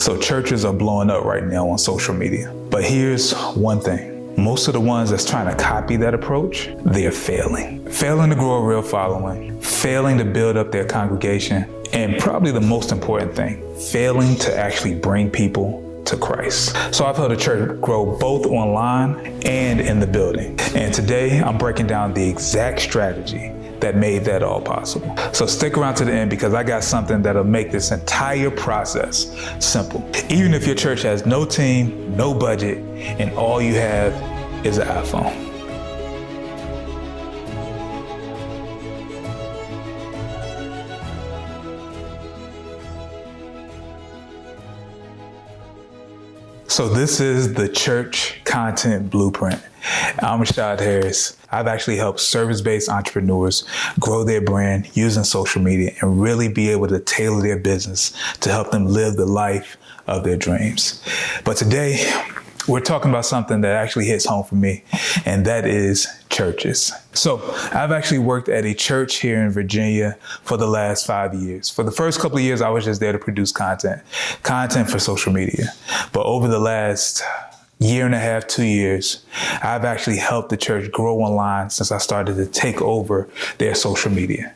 So churches are blowing up right now on social media. But here's one thing. Most of the ones that's trying to copy that approach, they're failing. Failing to grow a real following, failing to build up their congregation, and probably the most important thing, failing to actually bring people to Christ. So I've helped a church grow both online and in the building. And today I'm breaking down the exact strategy that made that all possible. So stick around to the end because I got something that'll make this entire process simple. Even if your church has no team, no budget, and all you have is an iPhone. So this is the church content blueprint. I'm Rashad Harris. I've actually helped service-based entrepreneurs grow their brand using social media and really be able to tailor their business to help them live the life of their dreams. But today, we're talking about something that actually hits home for me, and that is churches. So I've actually worked at a church here in Virginia for the last 5 years. For the first couple of years, I was just there to produce content for social media. But over the last year and a half, 2 years, I've actually helped the church grow online since I started to take over their social media.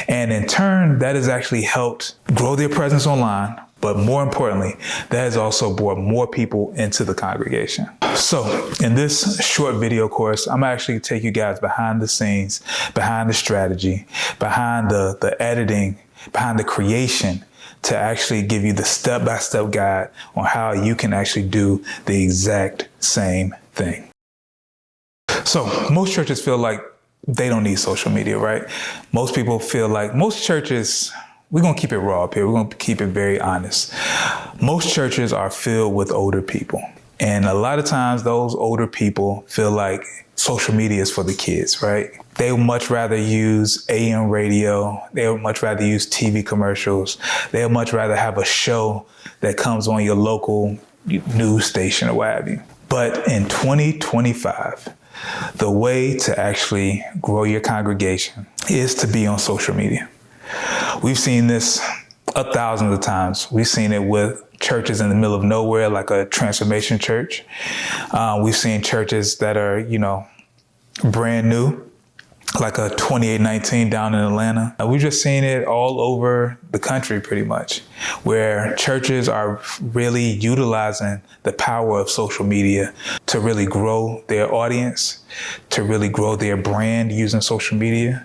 And in turn, that has actually helped grow their presence online. But more importantly, that has also brought more people into the congregation. So in this short video course, I'm actually take you guys behind the scenes, behind the strategy, behind the editing, behind the creation, to actually give you the step-by-step guide on how you can actually do the exact same thing. So most churches feel like they don't need social media, right? Most people feel like most churches, we're going to keep it raw up here. We're going to keep it very honest. Most churches are filled with older people. And a lot of times those older people feel like social media is for the kids, right? They would much rather use AM radio. They would much rather use TV commercials. They would much rather have a show that comes on your local news station or what have you. But in 2025, the way to actually grow your congregation is to be on social media. We've seen this thousands of times. We've seen it with churches in the middle of nowhere, like a transformation church. We've seen churches that are, brand new, like a 2819 down in Atlanta. We've just seen it all over the country pretty much, where churches are really utilizing the power of social media to really grow their audience, to really grow their brand using social media.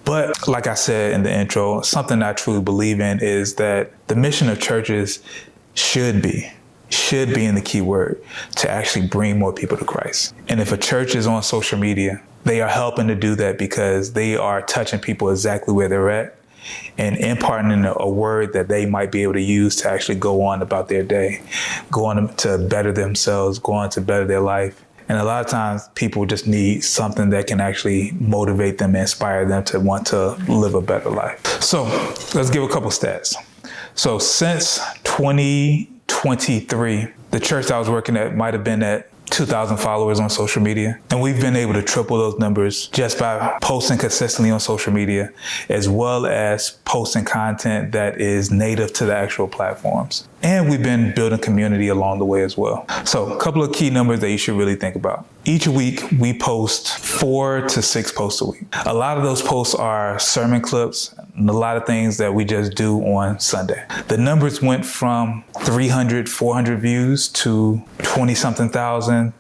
But like I said in the intro, something I truly believe in is that the mission of churches should be in the key word, to actually bring more people to Christ. And if a church is on social media, they are helping to do that because they are touching people exactly where they're at and imparting a word that they might be able to use to actually go on about their day, go on to better themselves, go on to better their life. And a lot of times people just need something that can actually motivate them, inspire them to want to live a better life. So let's give a couple stats. So since 2023, the church I was working at might have been at 2,000 followers on social media. And we've been able to triple those numbers just by posting consistently on social media, as well as posting content that is native to the actual platforms. And we've been building community along the way as well. So a couple of key numbers that you should really think about. Each week, we post 4 to 6 posts a week. A lot of those posts are sermon clips and a lot of things that we just do on Sunday. The numbers went from 300, 400 views to 20-something thousand,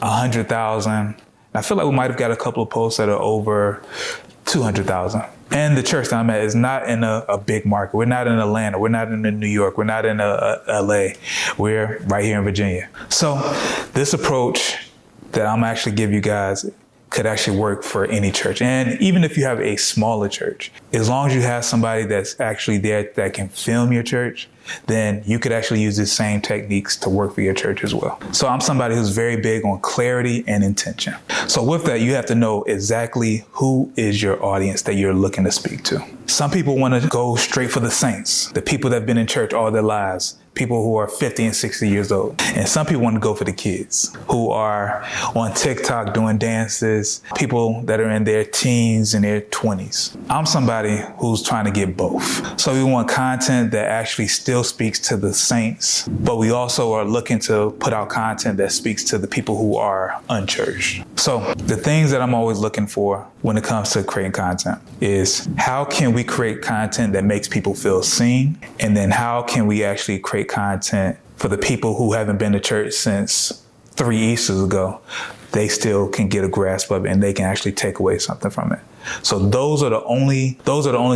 100,000. I feel like we might have got a couple of posts that are over 200,000. And the church that I'm at is not in a big market. We're not in Atlanta. We're not in New York. We're not in LA. We're right here in Virginia. So this approach that I'm actually give you guys could actually work for any church. And even if you have a smaller church, as long as you have somebody that's actually there that can film your church, then you could actually use the same techniques to work for your church as well. So I'm somebody who's very big on clarity and intention. So with that, you have to know exactly who is your audience that you're looking to speak to. Some people want to go straight for the saints, the people that have been in church all their lives, people who are 50 and 60 years old. And some people want to go for the kids who are on TikTok doing dances, people that are in their teens and their 20s. I'm somebody who's trying to get both. So we want content that actually still speaks to the saints, but we also are looking to put out content that speaks to the people who are unchurched. So the things that I'm always looking for when it comes to creating content is how can we create content that makes people feel seen? And then how can we actually create content for the people who haven't been to church since 3 Easters ago? They still can get a grasp of it and they can actually take away something from it. So those are the only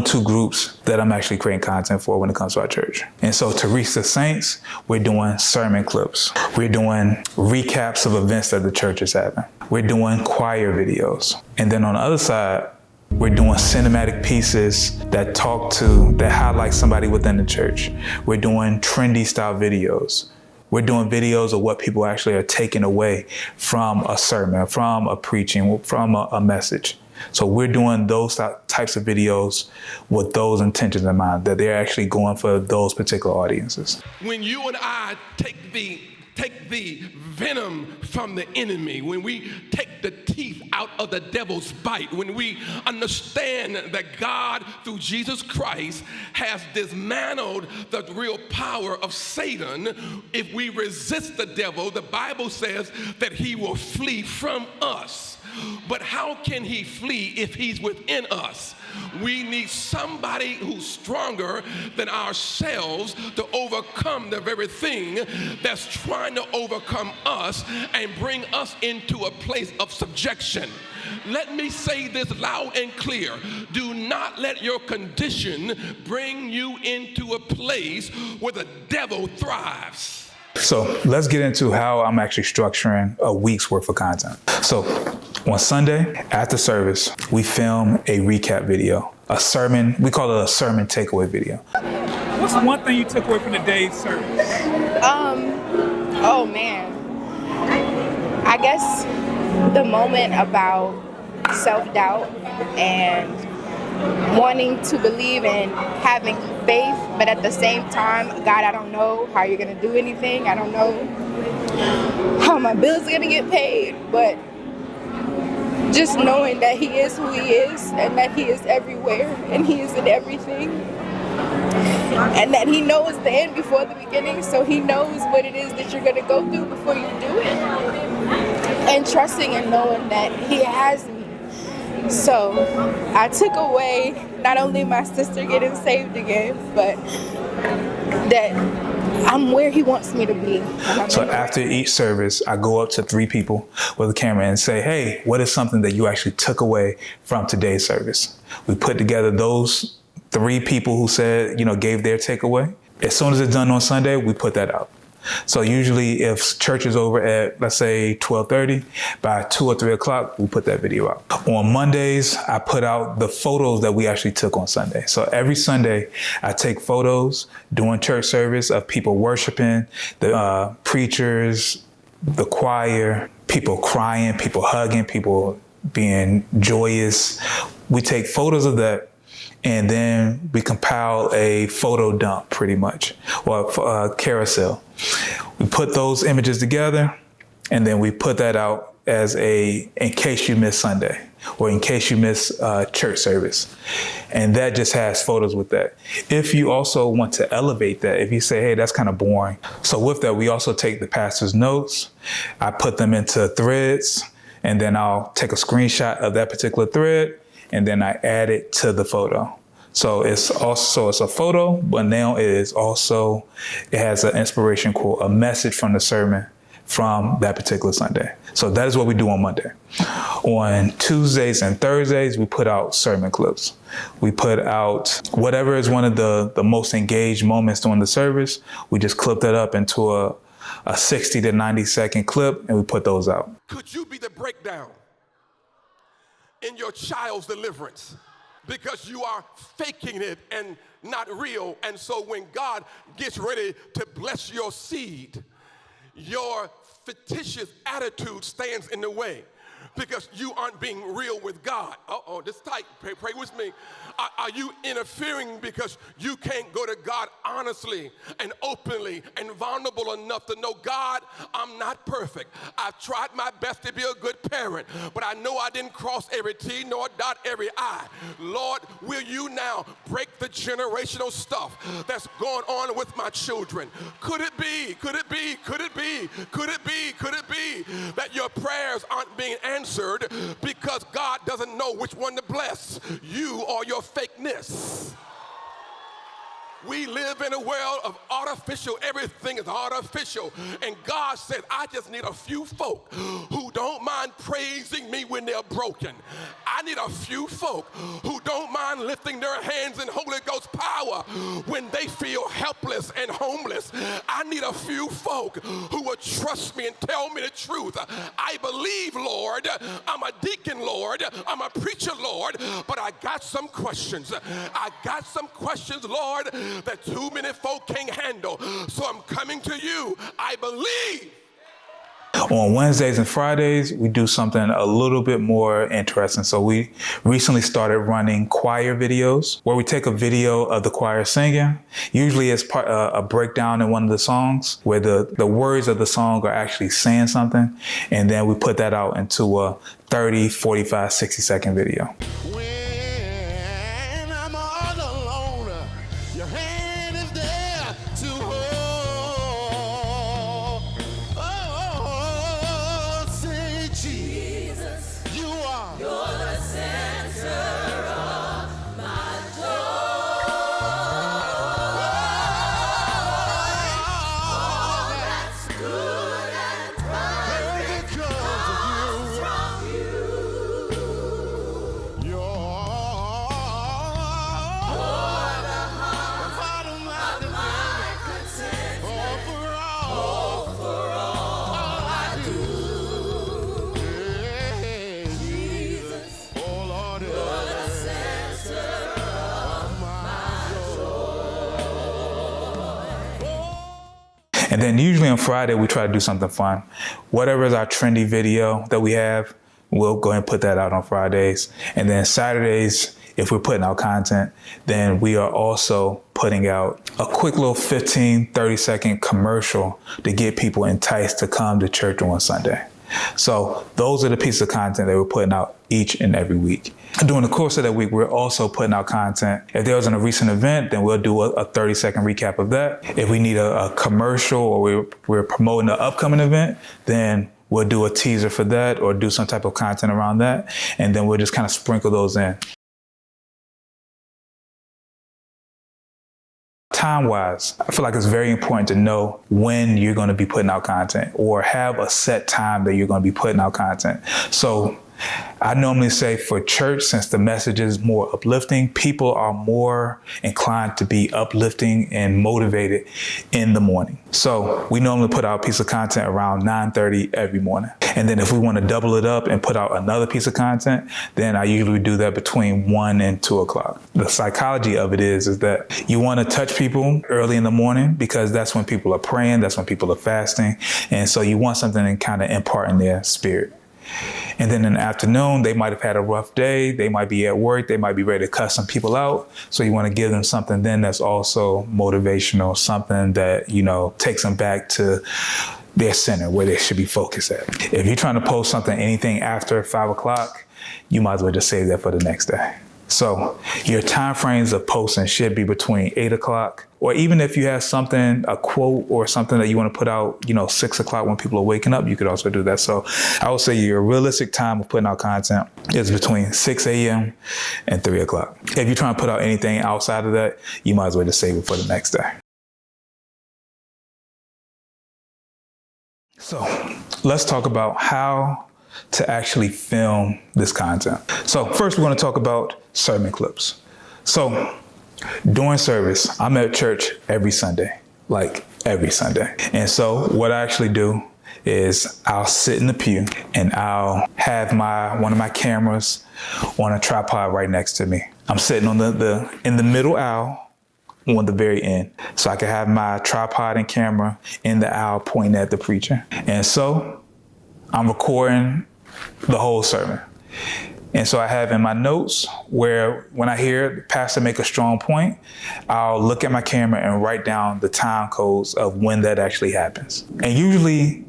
two groups that I'm actually creating content for when it comes to our church. And so to reach the saints, we're doing sermon clips. We're doing recaps of events that the church is having. We're doing choir videos. And then on the other side, we're doing cinematic pieces that highlight somebody within the church. We're doing trendy style videos. We're doing videos of what people actually are taking away from a sermon, from a preaching, from a message. So we're doing those types of videos with those intentions in mind, that they're actually going for those particular audiences. When you and I take the venom from the enemy, when we take the teeth out of the devil's bite, when we understand that God, through Jesus Christ, has dismantled the real power of Satan, if we resist the devil, the Bible says that he will flee from us. But how can he flee if he's within us? We need somebody who's stronger than ourselves to overcome the very thing that's trying to overcome us and bring us into a place of subjection. Let me say this loud and clear. Do not let your condition bring you into a place where the devil thrives. So let's get into how I'm actually structuring a week's worth of content. So on Sunday, after service, we film a recap video, a sermon. We call it a sermon takeaway video. What's one thing you took away from the day's service? Oh man. I guess the moment about self-doubt and wanting to believe and having faith, but at the same time, God, I don't know how you're gonna do anything. I don't know how my bills are gonna get paid, but just knowing that he is who he is and that he is everywhere and he is in everything. And that he knows the end before the beginning, so he knows what it is that you're gonna go through before you do it. And trusting and knowing that he has me. So I took away not only my sister getting saved again, but that I'm where he wants me to be. So after each service, I go up to 3 people with a camera and say, hey, what is something that you actually took away from today's service? We put together those 3 people who said, gave their takeaway. As soon as it's done on Sunday, we put that out. So usually if church is over at, let's say 12:30, by 2 or 3 o'clock, we put that video out. On Mondays, I put out the photos that we actually took on Sunday. So every Sunday, I take photos during church service of people worshiping, the preachers, the choir, people crying, people hugging, people being joyous. We take photos of that. And then we compile a photo dump, pretty much, or a carousel. We put those images together, and then we put that out as in case you miss Sunday, or in case you miss church service. And that just has photos with that. If you also want to elevate that, if you say, hey, that's kind of boring. So with that, we also take the pastor's notes. I put them into threads, and then I'll take a screenshot of that particular thread, and then I add it to the photo. So it's a photo, but now it has an inspiration quote, a message from the sermon from that particular Sunday. So that is what we do on Monday. On Tuesdays and Thursdays, we put out sermon clips. We put out whatever is one of the most engaged moments during the service. We just clip that up into a 60 to 90 second clip, and we put those out. Could you be the breakdown in your child's deliverance? Because you are faking it and not real. And so when God gets ready to bless your seed, your fictitious attitude stands in the way. because you aren't being real with God. Uh-oh, this is tight. Pray with me. Are you interfering because you can't go to God honestly and openly and vulnerable enough to know, God, I'm not perfect. I've tried my best to be a good parent, but I know I didn't cross every T nor dot every I. Lord, will you now break the generational stuff that's going on with my children? Could it be that your prayers aren't being answered because God doesn't know which one to bless, you or your fakeness? We live in a world of artificial. Everything is artificial. And God said, I just need a few folk who don't mind praising me when they're broken. I need a few folk who don't mind lifting their hands in Holy Ghost power when they feel helpless and homeless. I need a few folk who will trust me and tell me the truth. I believe, Lord. I'm a deacon, Lord. I'm a preacher, Lord. But I got some questions. I got some questions, Lord, that too many folk can't handle. So I'm coming to you. I believe. On Wednesdays and Fridays, we do something a little bit more interesting. So we recently started running choir videos where we take a video of the choir singing. Usually it's a breakdown in one of the songs where the words of the song are actually saying something. And then we put that out into a 30, 45, 60-second video. And then usually on Friday, we try to do something fun. Whatever is our trendy video that we have, we'll go ahead and put that out on Fridays. And then Saturdays, if we're putting out content, then we are also putting out a quick little 15, 30-second commercial to get people enticed to come to church on Sunday. So those are the pieces of content that we're putting out each and every week. During the course of that week, we're also putting out content. If there was a recent event, then we'll do a 30-second recap of that. If we need a commercial or we're promoting an upcoming event, then we'll do a teaser for that or do some type of content around that. And then we'll just kind of sprinkle those in. Time-wise, I feel like it's very important to know when you're going to be putting out content or have a set time that you're going to be putting out content. So I normally say for church, since the message is more uplifting, people are more inclined to be uplifting and motivated in the morning. So we normally put out a piece of content around 9:30 every morning. And then if we want to double it up and put out another piece of content, then I usually do that between 1 and 2 o'clock. The psychology of it is that you want to touch people early in the morning because that's when people are praying, that's when people are fasting. And so you want something to kind of impart in their spirit. And then in the afternoon, they might have had a rough day. They might be at work. They might be ready to cuss some people out. So you want to give them something then that's also motivational, something that, takes them back to their center where they should be focused at. If you're trying to post something, anything after 5 o'clock, you might as well just save that for the next day. So your time frames of posting should be between 8 o'clock, or even if you have something, a quote or something that you want to put out, 6 o'clock when people are waking up, you could also do that. So I would say your realistic time of putting out content is between 6 a.m. and 3 o'clock. If you're trying to put out anything outside of that, you might as well just save it for the next day. So let's talk about how to actually film this content. So first we're going to talk about sermon clips. So during service, I'm at church every Sunday, like every Sunday. And so what I actually do is I'll sit in the pew and I'll have one of my cameras on a tripod right next to me. I'm sitting on in the middle aisle on the very end. So I can have my tripod and camera in the aisle pointing at the preacher. And so I'm recording the whole sermon. And so I have in my notes where when I hear the pastor make a strong point, I'll look at my camera and write down the time codes of when that actually happens. And usually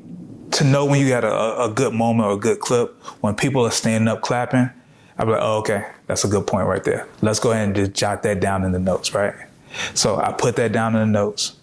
to know when you got a good moment or a good clip, when people are standing up clapping, I'll be like, oh, okay, that's a good point right there. Let's go ahead and just jot that down in the notes, right? So I put that down in the notes,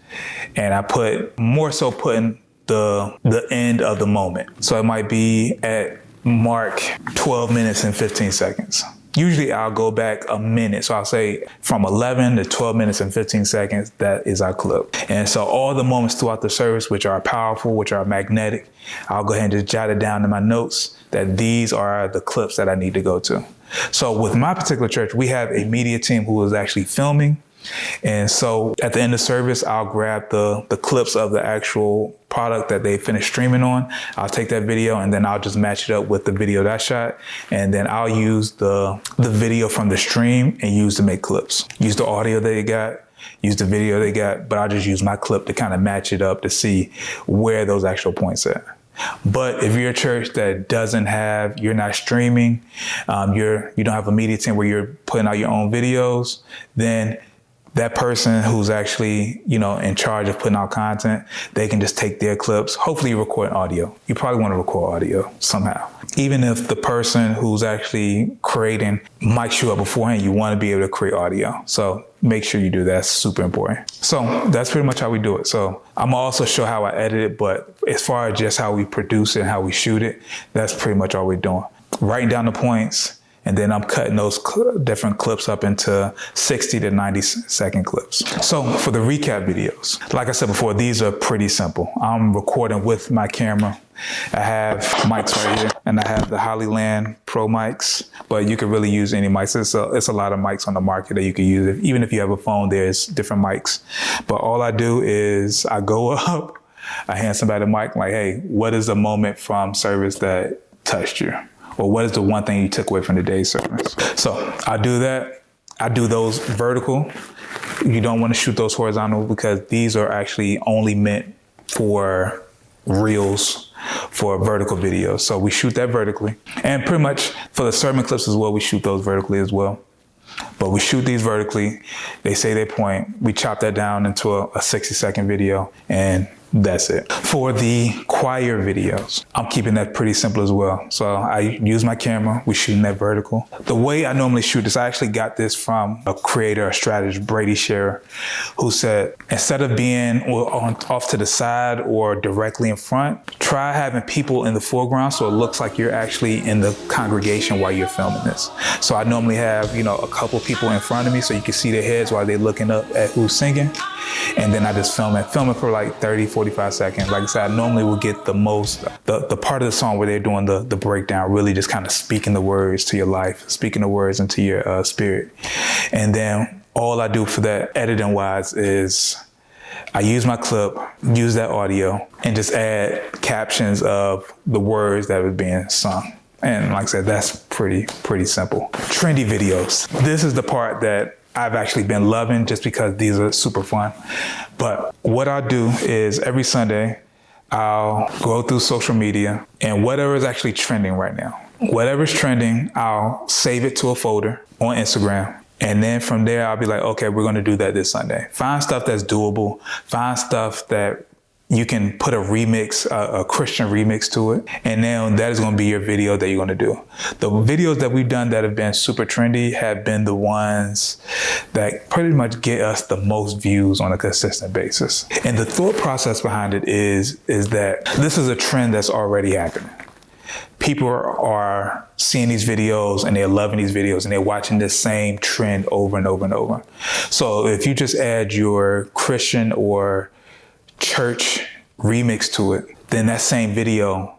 and I putting the end of the moment. So it might be at mark 12 minutes and 15 seconds. Usually I'll go back a minute. So I'll say from 11 to 12 minutes and 15 seconds, that is our clip. And so all the moments throughout the service, which are powerful, which are magnetic, I'll go ahead and just jot it down in my notes that these are the clips that I need to go to. So with my particular church, we have a media team who is actually filming. And so at the end of service, I'll grab the clips of the actual product that they finished streaming on. I'll take that video and then I'll just match it up with the video that I shot. And then I'll use the video from the stream and use to make clips. Use the audio they got, use the video they got, but I'll just use my clip to kind of match it up to see where those actual points are. But if you're a church that you're not streaming, you don't have a media team where you're putting out your own videos, then that person who's actually, in charge of putting out content, they can just take their clips. Hopefully you record audio. You probably want to record audio somehow. Even if the person who's actually creating mics you up beforehand, you want to be able to create audio. So make sure you do that. It's super important. So that's pretty much how we do it. So I'm gonna also show how I edit it, but as far as just how we produce it and how we shoot it, that's pretty much all we're doing. Writing down the points, and then I'm cutting those different clips up into 60 to 90 second clips. So for the recap videos, like I said before, these are pretty simple. I'm recording with my camera. I have mics right here, and I have the Hollyland Pro mics, but you can really use any mics. It's a lot of mics on the market that you can use. Even if you have a phone, there's different mics. But all I do is I go up, I hand somebody the mic, like, hey, what is the moment from service that touched you? Or what is the one thing you took away from today's service? So I do that. I do those vertical. You don't want to shoot those horizontal because these are actually only meant for reels, for vertical videos. So we shoot that vertically. And pretty much for the sermon clips as well, we shoot those vertically as well. But we shoot these vertically. They say their point. We chop that down into a 60-second video, and that's it. For the choir videos, I'm keeping that pretty simple as well. So I use my camera, we're shooting that vertical. The way I normally shoot this, I actually got this from a creator, a strategist, Brady Scherer, who said, instead of being off to the side or directly in front, try having people in the foreground so it looks like you're actually in the congregation while you're filming this. So I normally have, a couple people in front of me so you can see their heads while they're looking up at who's singing. And then I just film it for like 30, 45 seconds. Like I said, I normally will get the part of the song where they're doing the breakdown, really just kind of speaking the words to your life, speaking the words into your spirit. And then all I do for that editing wise is I use my clip, use that audio, and just add captions of the words that was being sung. And like I said, that's pretty simple. Trendy videos. This is the part that I've actually been loving just because these are super fun. But what I'll do is every Sunday, I'll go through social media and whatever is actually trending right now, whatever's trending, I'll save it to a folder on Instagram. And then from there, I'll be like, okay, we're going to do that this Sunday. Find stuff that's doable. Find stuff that you can put a remix, a Christian remix to it. And then that is going to be your video that you're going to do. The videos that we've done that have been super trendy have been the ones that pretty much get us the most views on a consistent basis. And the thought process behind it is that this is a trend that's already happening. People are seeing these videos and they're loving these videos and they're watching this same trend over and over and over. So if you just add your Christian or church remix to it, then that same video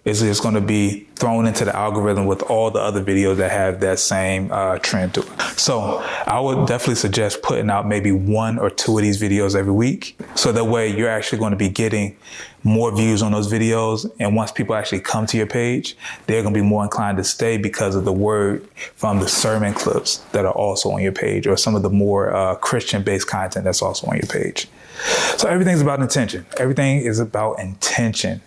is just going to be thrown into the algorithm with all the other videos that have that same trend to it. So I would definitely suggest putting out maybe 1 or 2 of these videos every week. So that way you're actually going to be getting more views on those videos. And once people actually come to your page, they're going to be more inclined to stay because of the word from the sermon clips that are also on your page, or some of the more Christian-based content that's also on your page. So everything's about intention. Everything is about intention.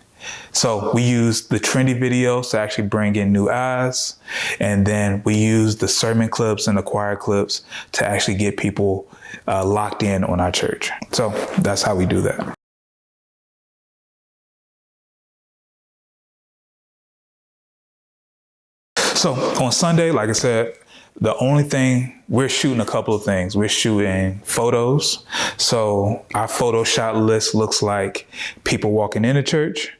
So we use the trendy videos to actually bring in new eyes. And then we use the sermon clips and the choir clips to actually get people locked in on our church. So that's how we do that. So on Sunday, like I said, the only thing, we're shooting a couple of things. We're shooting photos. So our photo shot list looks like people walking into church,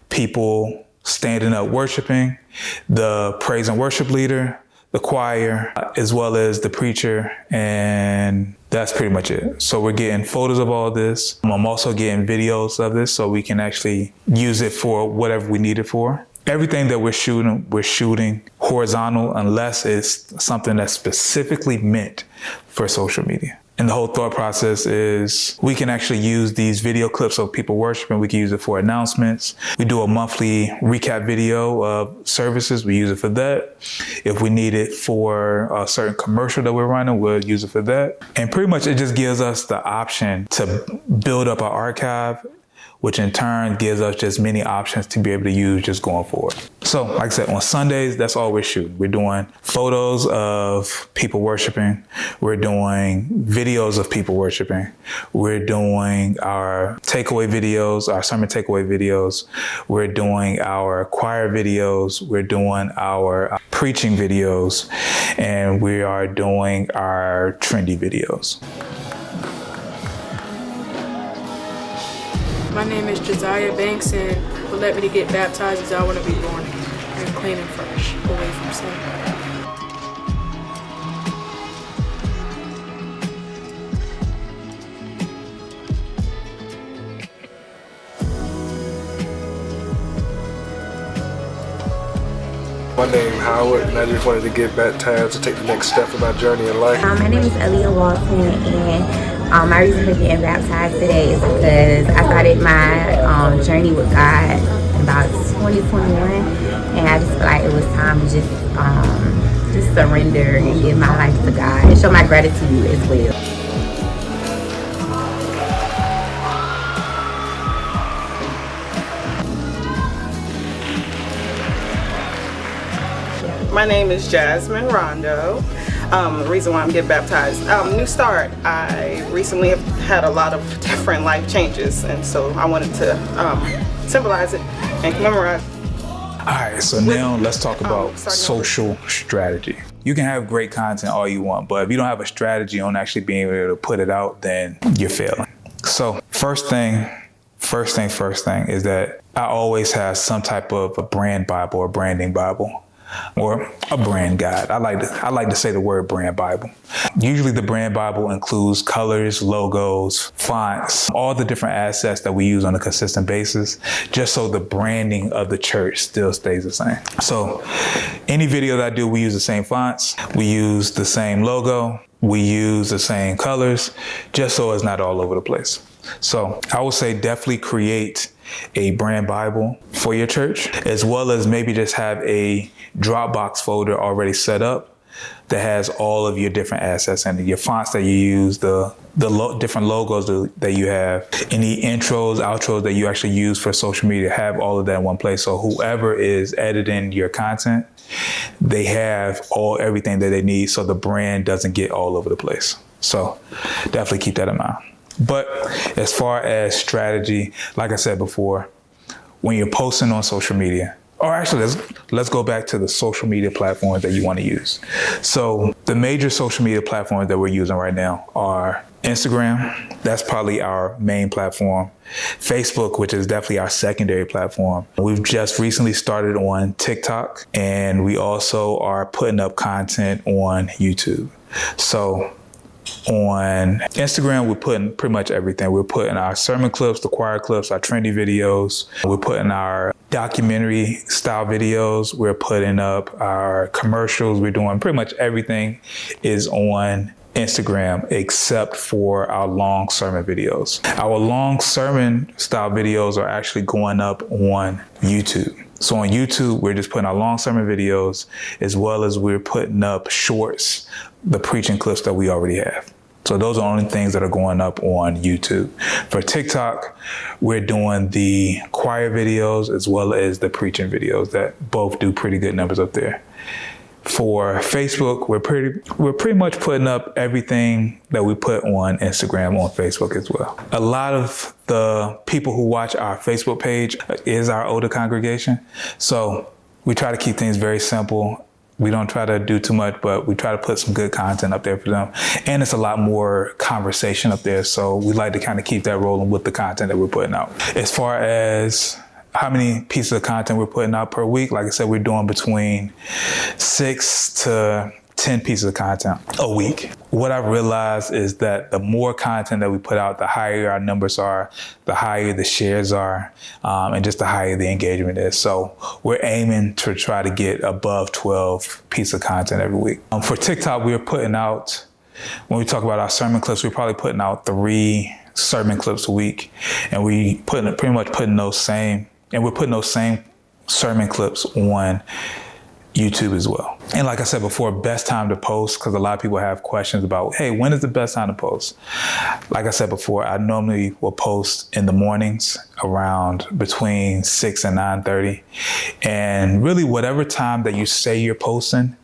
people standing up worshiping, the praise and worship leader, the choir, as well as the preacher, and that's pretty much it. So we're getting photos of all this. I'm also getting videos of this so we can actually use it for whatever we need it for. Everything that we're shooting horizontal unless it's something that's specifically meant for social media. And the whole thought process is we can actually use these video clips of people worshiping. We can use it for announcements. We do a monthly recap video of services. We use it for that. If we need it for a certain commercial that we're running, we'll use it for that. And pretty much it just gives us the option to build up our archive, which in turn gives us just many options to be able to use just going forward. So like I said, on Sundays, that's all we're shooting. We're doing photos of people worshiping. We're doing videos of people worshiping. We're doing our takeaway videos, our sermon takeaway videos. We're doing our choir videos. We're doing our preaching videos. And we are doing our trendy videos. My name is Josiah Banks, and what led me to get baptized is I want to be born and clean and fresh, away from sin. My name is Howard, and I just wanted to get baptized to take the next step in my journey in life. My name is Aaliyah Walton, and my reason for getting baptized today is because I started my journey with God in about 2021, and I just feel like it was time to just surrender and give my life to God and show my gratitude as well. My name is Jasmine Rondo. The reason why I'm getting baptized, new start. I recently have had a lot of different life changes, and so I wanted to symbolize it and commemorate. All right, so now let's talk about social strategy. You can have great content all you want, but if you don't have a strategy on actually being able to put it out, then you're failing. So first thing is that I always have some type of a brand Bible or branding Bible, or a brand guide. I like to say the word brand Bible. Usually the brand Bible includes colors, logos, fonts, all the different assets that we use on a consistent basis, just so the branding of the church still stays the same. So any video that I do, we use the same fonts, we use the same logo, we use the same colors, just so it's not all over the place. So I would say definitely create a brand Bible for your church, as well as maybe just have a Dropbox folder already set up that has all of your different assets and your fonts that you use, the different logos that you have, any intros, outros that you actually use for social media, have all of that in one place. So whoever is editing your content, they have everything that they need so the brand doesn't get all over the place. So definitely keep that in mind. But as far as strategy, like I said before, when you're posting on social media, or actually let's go back to the social media platforms that you want to use. So the major social media platforms that we're using right now are Instagram. That's probably our main platform. Facebook, which is definitely our secondary platform. We've just recently started on TikTok, and we also are putting up content on YouTube. So on Instagram, we're putting pretty much everything. We're putting our sermon clips, the choir clips, our trendy videos. We're putting our documentary style videos. We're putting up our commercials. We're doing pretty much everything is on Instagram except for our long sermon videos. Our long sermon style videos are actually going up on YouTube. So on YouTube, we're just putting our long sermon videos, as well as we're putting up shorts, the preaching clips that we already have. So those are the only things that are going up on YouTube. For TikTok, we're doing the choir videos as well as the preaching videos that both do pretty good numbers up there. For Facebook, we're pretty much putting up everything that we put on Instagram on Facebook as well. A lot of the people who watch our Facebook page is our older congregation. So we try to keep things very simple. We don't try to do too much, but we try to put some good content up there for them. And it's a lot more conversation up there. So we like to kind of keep that rolling with the content that we're putting out. As far as how many pieces of content we're putting out per week, like I said, we're doing between 6 to 10 pieces of content a week. What I've realized is that the more content that we put out, the higher our numbers are, the higher the shares are, and just the higher the engagement is. So we're aiming to try to get above 12 pieces of content every week. For TikTok, we're putting out, when we talk about our sermon clips, we're probably putting out 3 sermon clips a week. And we're putting those same sermon clips on YouTube as well. And like I said before, best time to post, because a lot of people have questions about, hey, when is the best time to post? Like I said before, I normally will post in the mornings around between 6 and 9:30. And really whatever time that you say you're posting,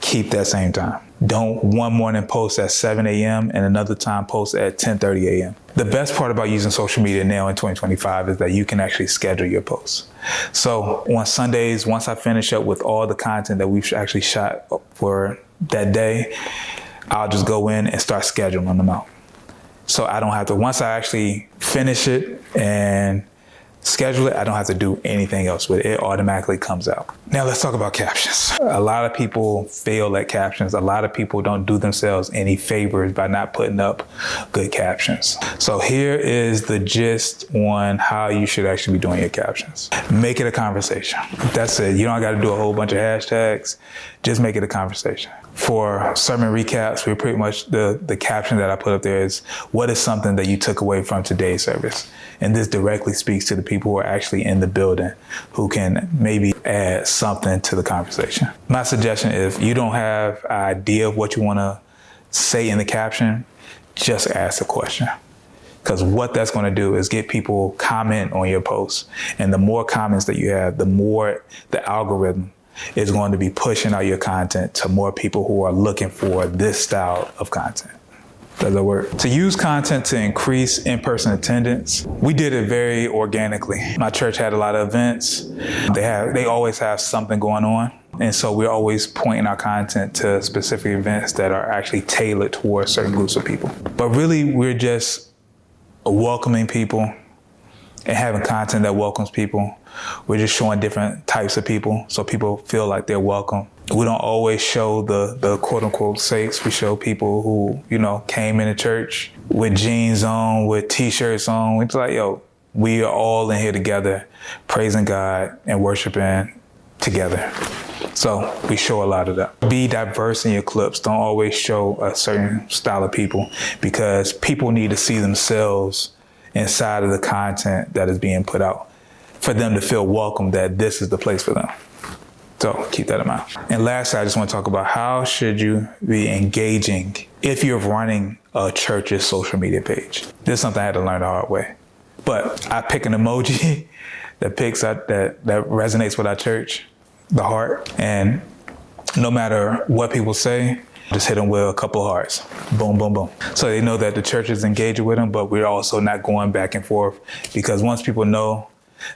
keep that same time. Don't one morning post at 7 a.m. and another time post at 10:30 a.m. The best part about using social media now in 2025 is that you can actually schedule your posts. So on Sundays, once I finish up with all the content that we've actually shot for that day, I'll just go in and start scheduling them out. So I don't have to, once I actually finish it and schedule it, I don't have to do anything else with it. It automatically comes out. Now let's talk about captions. A lot of people fail at captions. A lot of people don't do themselves any favors by not putting up good captions. So here is the gist on how you should actually be doing your captions. Make it a conversation. That's it. You don't got to do a whole bunch of hashtags. Just make it a conversation. For sermon recaps, we're pretty much, the caption that I put up there is, what is something that you took away from today's service? And this directly speaks to the people who are actually in the building who can maybe add something to the conversation. My suggestion is, if you don't have an idea of what you want to say in the caption, just ask the question. Because what that's going to do is get people comment on your posts. And the more comments that you have, the more the algorithm is going to be pushing out your content to more people who are looking for this style of content. Does that work? To use content to increase in-person attendance, we did it very organically. My church had a lot of events. They always have something going on. And so we're always pointing our content to specific events that are actually tailored towards certain groups of people. But really, we're just welcoming people and having content that welcomes people. We're just showing different types of people so people feel like they're welcome. We don't always show the quote unquote saints. We show people who, came into church with jeans on, with t-shirts on. It's like, we are all in here together, praising God and worshiping together. So we show a lot of that. Be diverse in your clips. Don't always show a certain style of people, because people need to see themselves inside of the content that is being put out for them to feel welcome, that this is the place for them. So keep that in mind. And lastly, I just want to talk about how should you be engaging if you're running a church's social media page. This is something I had to learn the hard way. But I pick an emoji that resonates with our church, the heart. And no matter what people say, just hit them with a couple of hearts. Boom, boom, boom. So they know that the church is engaging with them, but we're also not going back and forth, because once people know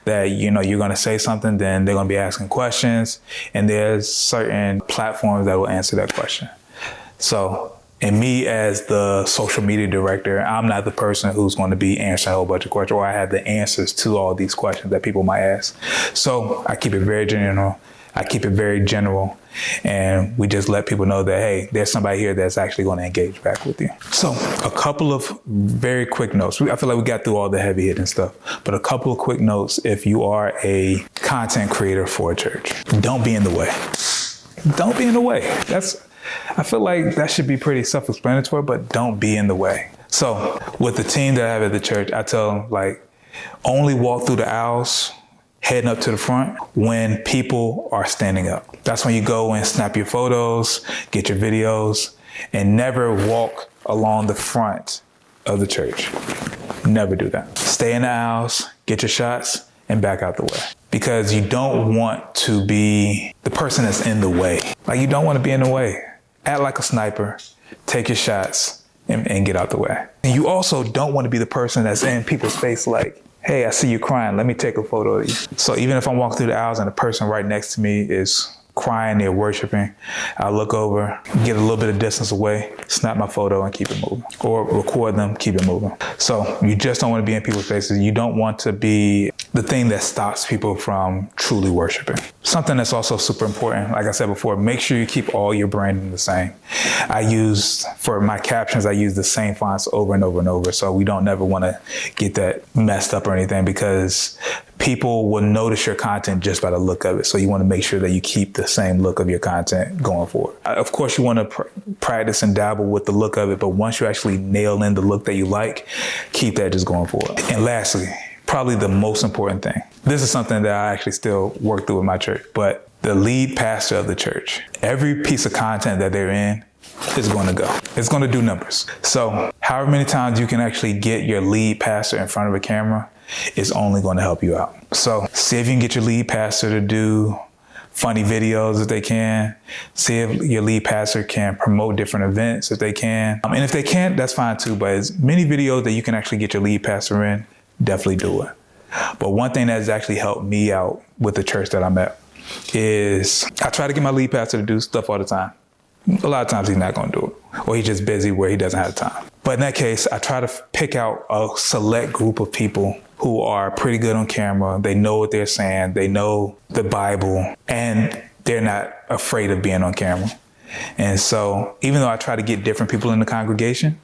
that you're going to say something, then they're going to be asking questions, and there's certain platforms that will answer that question. So, and me as the social media director, I'm not the person who's going to be answering a whole bunch of questions, or I have the answers to all these questions that people might ask. So I keep it very general. And we just let people know that, hey, there's somebody here that's actually going to engage back with you. So a couple of very quick notes. I feel like we got through all the heavy hitting stuff, but a couple of quick notes if you are a content creator for a church. Don't be in the way. Don't be in the way. I feel like that should be pretty self-explanatory, but don't be in the way. So with the team that I have at the church, I tell them, only walk through the aisles heading up to the front when people are standing up. That's when you go and snap your photos, get your videos, and never walk along the front of the church. Never do that. Stay in the aisles, get your shots, and back out the way. Because you don't want to be the person that's in the way. Like, you don't want to be in the way. Act like a sniper, take your shots, and get out the way. And you also don't want to be the person that's in people's face like, hey, I see you crying, let me take a photo of you. So even if I'm walking through the aisles and the person right next to me is crying, they're worshiping, I'll look over, get a little bit of distance away, snap my photo and keep it moving. Or record them, keep it moving. So you just don't want to be in people's faces. You don't want to be the thing that stops people from truly worshiping. Something that's also super important, like I said before, make sure you keep all your branding the same. For my captions, I use the same fonts over and over and over. So we don't never want to get that messed up or anything, because people will notice your content just by the look of it. So you want to make sure that you keep the same look of your content going forward. Of course, you want to practice and dabble with the look of it, but once you actually nail in the look that you like, keep that just going forward. And lastly, probably the most important thing. This is something that I actually still work through with my church, but the lead pastor of the church, every piece of content that they're in is going to go. It's going to do numbers. So however many times you can actually get your lead pastor in front of a camera is only going to help you out. So see if you can get your lead pastor to do funny videos if they can. See if your lead pastor can promote different events if they can. And if they can't, that's fine too. But as many videos that you can actually get your lead pastor in, definitely do it. But one thing that's actually helped me out with the church that I'm at is I try to get my lead pastor to do stuff all the time. A lot of times he's not going to do it, or he's just busy where he doesn't have time. But in that case, I try to pick out a select group of people who are pretty good on camera. They know what they're saying. They know the Bible, and they're not afraid of being on camera. And so even though I try to get different people in the congregation,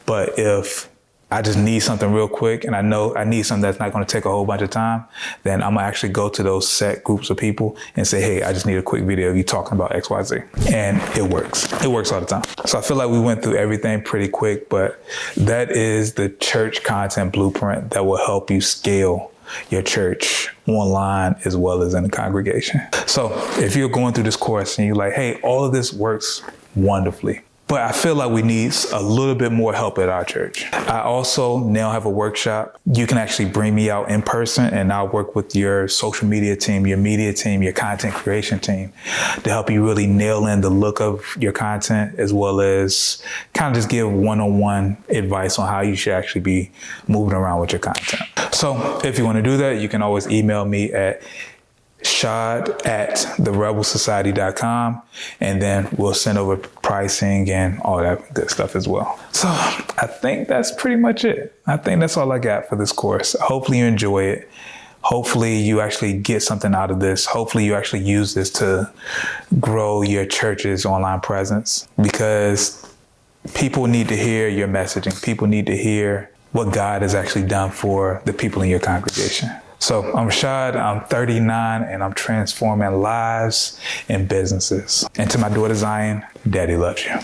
but if I just need something real quick and I know I need something that's not going to take a whole bunch of time, then I'm going to actually go to those set groups of people and say, hey, I just need a quick video of you talking about X, Y, Z. And it works. It works all the time. So I feel like we went through everything pretty quick, but that is the church content blueprint that will help you scale your church online as well as in the congregation. So if you're going through this course and you're like, hey, all of this works wonderfully, but I feel like we need a little bit more help at our church. I also now have a workshop. You can actually bring me out in person and I'll work with your social media team, your media team, your content creation team to help you really nail in the look of your content, as well as kind of just give one-on-one advice on how you should actually be moving around with your content. So if you want to do that, you can always email me at shad@therebelsociety.com, and then we'll send over pricing and all that good stuff as well. So I think that's pretty much it. I think that's all I got for this course. Hopefully you enjoy it. Hopefully you actually get something out of this. Hopefully you actually use this to grow your church's online presence, because people need to hear your messaging. People need to hear what God has actually done for the people in your congregation. So I'm Rashad, I'm 39, and I'm transforming lives and businesses. And to my daughter Zion, Daddy loves you.